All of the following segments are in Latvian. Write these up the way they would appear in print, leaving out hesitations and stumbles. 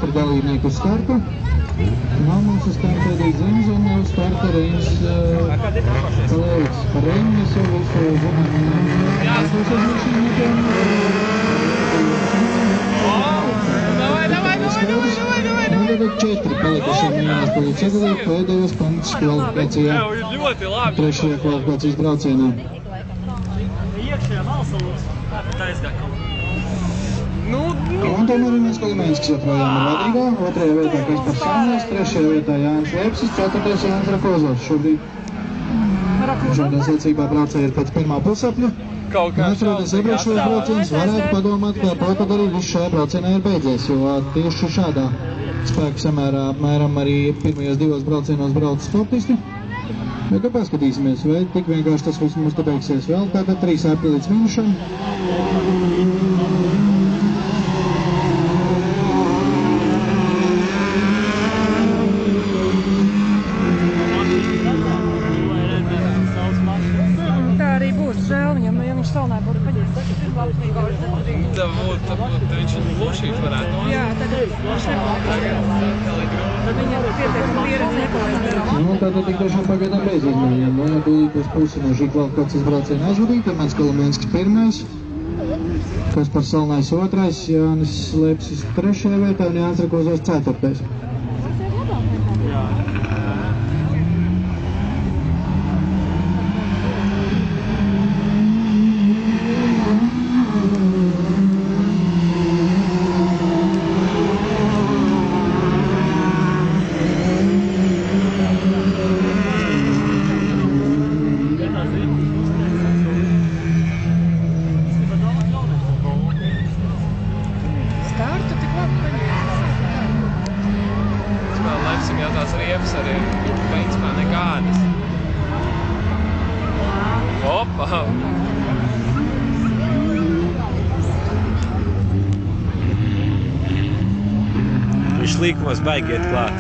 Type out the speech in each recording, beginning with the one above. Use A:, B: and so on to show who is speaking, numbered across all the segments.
A: 4 dalībnieku uz startu. Nav mums uz starta arī Zims un uz starta Reinis Palēlis. Par Reini mēs jau visu zinām. Tagad 4 palikušiem jāspēlīt sadalīt pēdējos punktus kvalifikācijā. Trešajā kvalifikācijas braucienā. Un tomēr Imants Kolimenskis joprojām ir vadībā. 2. vietā Kaspars Salnais, 3. vietā Jānis Liepsis, 4. Jānis Rakozovs. Šobrīd secībā braucēji ir pēc pirmā pusapļa. Atrodas iepriekšējos brauciens, varētu padomāt, ka tātad arī viss šajā braucienā ir beidzies, jo tieši šādā spēku samērā apmēram arī pirmajos 2 braucienos brauc sportisti. Bet nu paskatīsimies, vai tik vienkārši tas viss mums te beigsies. Vēl tātad 3 apļi līdz finišam.
B: Salnai būtu paģies, tas ir labs.
C: Tā būtu, viņš lušīt varētu nonākt.
B: Jā, tad viņš tad viņa pietiekami pieredzi nepalaiz darām.
A: Nu, tātad tik tiešām pagaidām bez izmaiņām. Moja Dulīpes pusi no šī kvalifikācijas brauciena aizvadīja. Imants Kolimenskis 1. Kaspars Salnais 2. Jānis Liepsis 3. vietā un Jānis Rakozovs 4.
C: Jau tās riepas arī principā nekādas. Opa!
D: Viņš līkumos baigi iet klāt.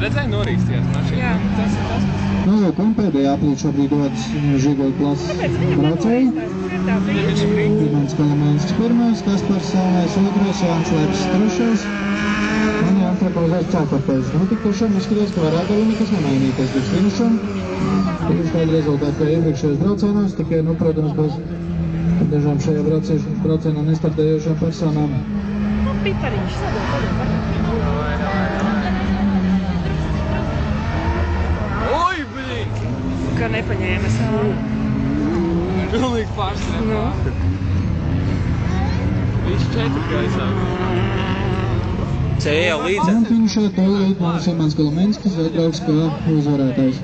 C: Redzēji norīksties mašīnu?
B: Jā. Tas ir tas.
A: Nu, lūk, un pēdējā aplīt šobrīd dodas žīgoļu klases braucēji. Imants Kolimenskis 1. Kaspars Salnais 2. Jānis Liepsis 3. un Jānis Rakozovs 4. Nu, tik tiešām izskatās, ka varētu arī nekas nemainīties līdz finišam. Tieši tādi rezultāti kā iepriekšējos braucienos, tikai, nu, protams, bez dažām šajā braucienā nestartējošām personām.
B: Nu, pipariņš,
C: Oi, blīk!
B: ka nepaņēma savu.
C: Pilnīgi pārstrēmā.
B: Nu.
C: Viņš 4 gaisā.
D: Ceļā līdzi.
A: Un finišā tolīt mums Imants Kolimenskis atbrauks kā uzvarētājs.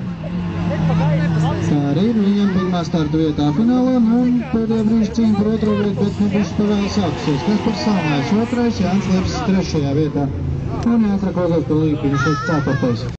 A: Tā arī ir viņam pirmā starta vietā finālā, un pēdējā brīža cīņa par 2. vietu, bet nebūs pavēl sākusies. Kaspars Salnais 2. Jānis Liepsis 3. vietā un Jānis Rakozovs par līdz finišos 4.